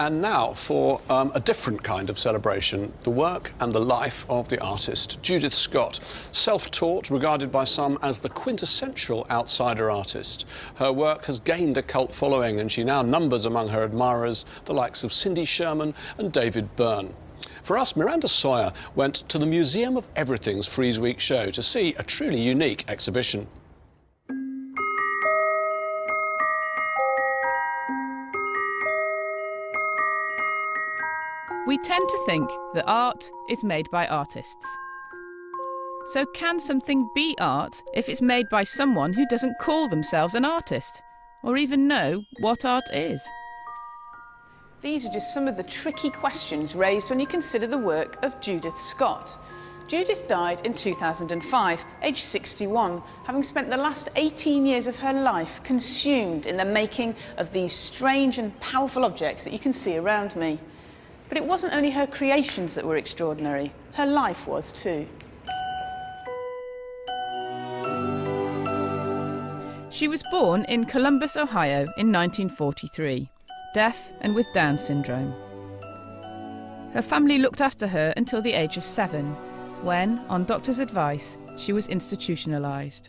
And now for a different kind of celebration, the work and the life of the artist Judith Scott. Self-taught, regarded by some as the quintessential outsider artist. Her work has gained a cult following and she now numbers among her admirers the likes of Cindy Sherman and David Byrne. For us, Miranda Sawyer went to the Museum of Everything's Frieze Week show to see a truly unique exhibition. We tend to think that art is made by artists. So can something be art if it's made by someone who doesn't call themselves an artist, or even know what art is? These are just some of the tricky questions raised when you consider the work of Judith Scott. Judith died in 2005, aged 61, having spent the last 18 years of her life consumed in the making of these strange and powerful objects that you can see around me. But it wasn't only her creations that were extraordinary, her life was too. She was born in Columbus, Ohio in 1943, deaf and with Down syndrome. Her family looked after her until the age of 7, when, on doctors' advice, she was institutionalised.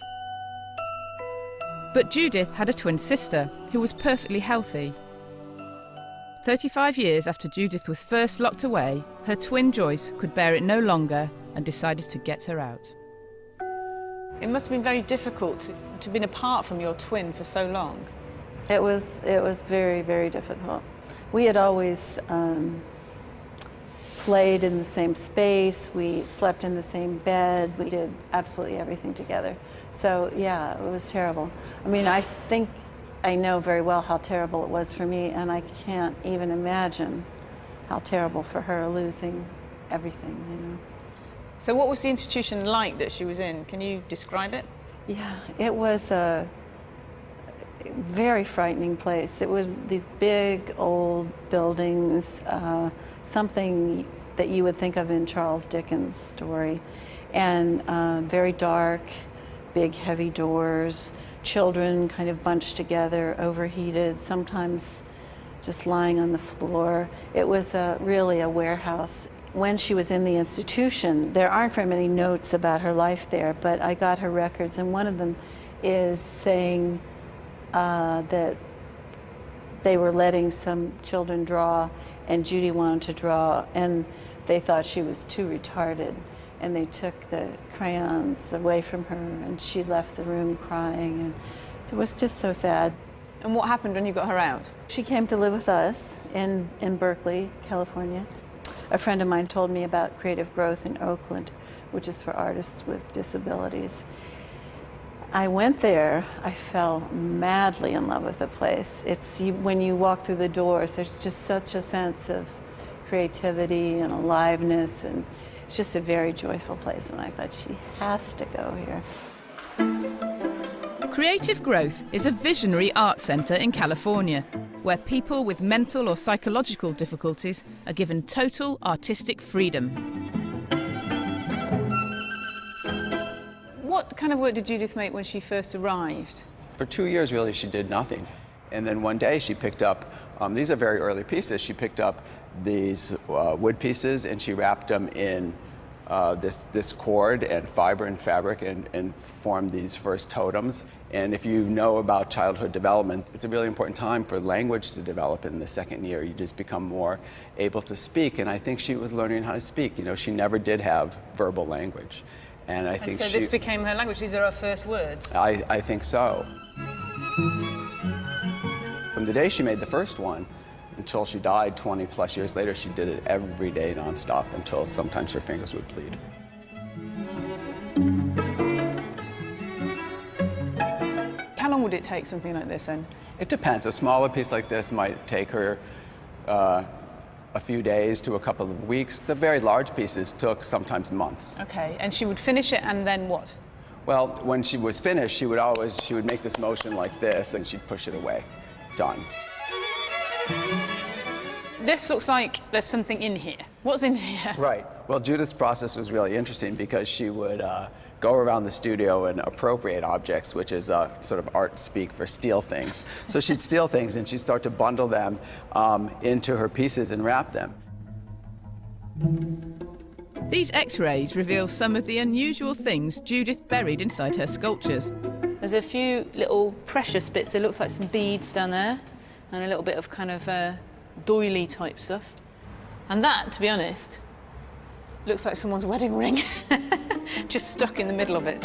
But Judith had a twin sister who was perfectly healthy. 35 years after Judith was first locked away, her twin Joyce could bear it no longer and decided to get her out. It must have been very difficult to have been apart from your twin for so long. It was very, very difficult. We had always played in the same space, we slept in the same bed, we did absolutely everything together. So yeah, it was terrible. I mean, I think I know very well how terrible it was for me, and I can't even imagine how terrible for her losing everything, you know. So what was the institution like that she was in? Can you describe it? Yeah, it was a very frightening place. It was these big old buildings, something that you would think of in Charles Dickens' story, and very dark, big heavy doors, children kind of bunched together, overheated, sometimes just lying on the floor. It was really a warehouse. When she was in the institution, there aren't very many notes about her life there, but I got her records, and one of them is saying that they were letting some children draw, and Judy wanted to draw, and they thought she was too retarded, and they took the crayons away from her, and she left the room crying, and so it was just so sad. And what happened when you got her out? She came to live with us in Berkeley, California. A friend of mine told me about Creative Growth in Oakland, which is for artists with disabilities. I went there, I fell madly in love with the place. When you walk through the doors, there's just such a sense of creativity and aliveness, and it's just a very joyful place, and I thought she has to go here. Creative Growth is a visionary art centre in California, where people with mental or psychological difficulties are given total artistic freedom. What kind of work did Judith make when she first arrived? For 2 years, really, she did nothing. And then one day she picked up, these are very early pieces, she picked up these wood pieces and she wrapped them in this cord and fiber and fabric and formed these first totems. And if you know about childhood development, it's a really important time for language to develop in the second year. You just become more able to speak, and I think she was learning how to speak. You know, she never did have verbal language. And I think so this became her language, these are her first words? I think so. From the day she made the first one until she died 20 plus years later, she did it every day nonstop until sometimes her fingers would bleed. How long would it take something like this then? It depends. A smaller piece like this might take her a few days to a couple of weeks. The very large pieces took sometimes months. Okay, and she would finish it and then what? Well, when she was finished, she would make this motion like this and she'd push it away. Done. This looks like there's something in here. What's in here? Right. Well, Judith's process was really interesting because she would go around the studio and appropriate objects, which is sort of art speak for steal things. So she'd steal things and she'd start to bundle them into her pieces and wrap them. These X-rays reveal some of the unusual things Judith buried inside her sculptures. There's a few little precious bits. It looks like some beads down there and a little bit of kind of doily type stuff. And that, to be honest, looks like someone's wedding ring, just stuck in the middle of it.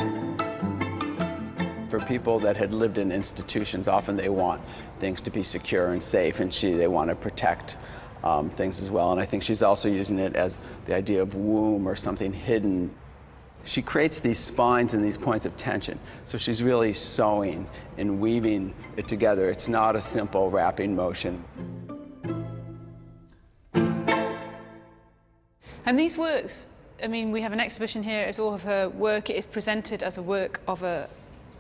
For people that had lived in institutions, often they want things to be secure and safe, and they want to protect things as well. And I think she's also using it as the idea of womb or something hidden. She creates these spines and these points of tension. So she's really sewing and weaving it together. It's not a simple wrapping motion. And these works, I mean, we have an exhibition here. It's all of her work. It is presented as a work of a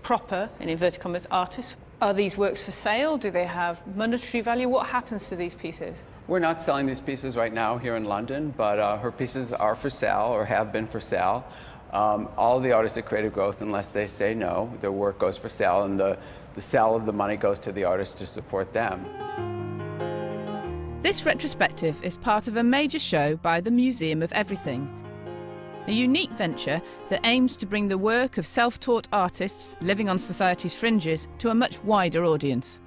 proper, in inverted commas, artist. Are these works for sale? Do they have monetary value? What happens to these pieces? We're not selling these pieces right now here in London, but her pieces are for sale or have been for sale. All the artists at Creative Growth, unless they say no, their work goes for sale, and the sale of the money goes to the artists to support them. This retrospective is part of a major show by the Museum of Everything, a unique venture that aims to bring the work of self-taught artists living on society's fringes to a much wider audience.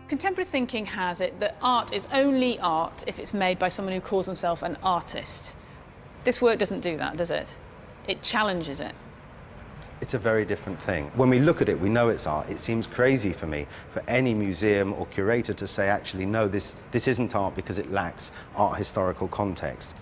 Contemporary thinking has it that art is only art if it's made by someone who calls himself an artist. This work doesn't do that, does it? It challenges it. It's a very different thing. When we look at it, we know it's art. It seems crazy for me, for any museum or curator to say, actually, no, this isn't art because it lacks art historical context.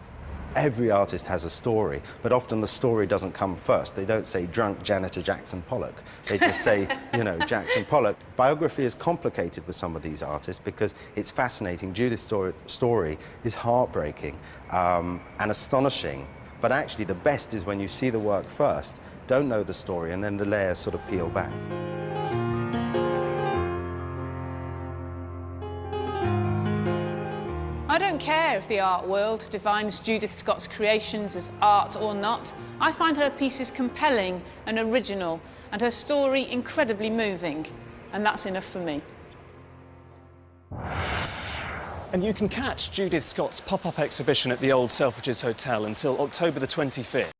Every artist has a story, but often the story doesn't come first. They don't say drunk janitor Jackson Pollock. They just say, you know, Jackson Pollock. Biography is complicated with some of these artists because it's fascinating. Judith's story is heartbreaking and astonishing, but actually the best is when you see the work first, don't know the story, and then the layers sort of peel back. I don't care if the art world defines Judith Scott's creations as art or not. I find her pieces compelling and original, and her story incredibly moving, and that's enough for me. And you can catch Judith Scott's pop-up exhibition at the Old Selfridges Hotel until October the 25th.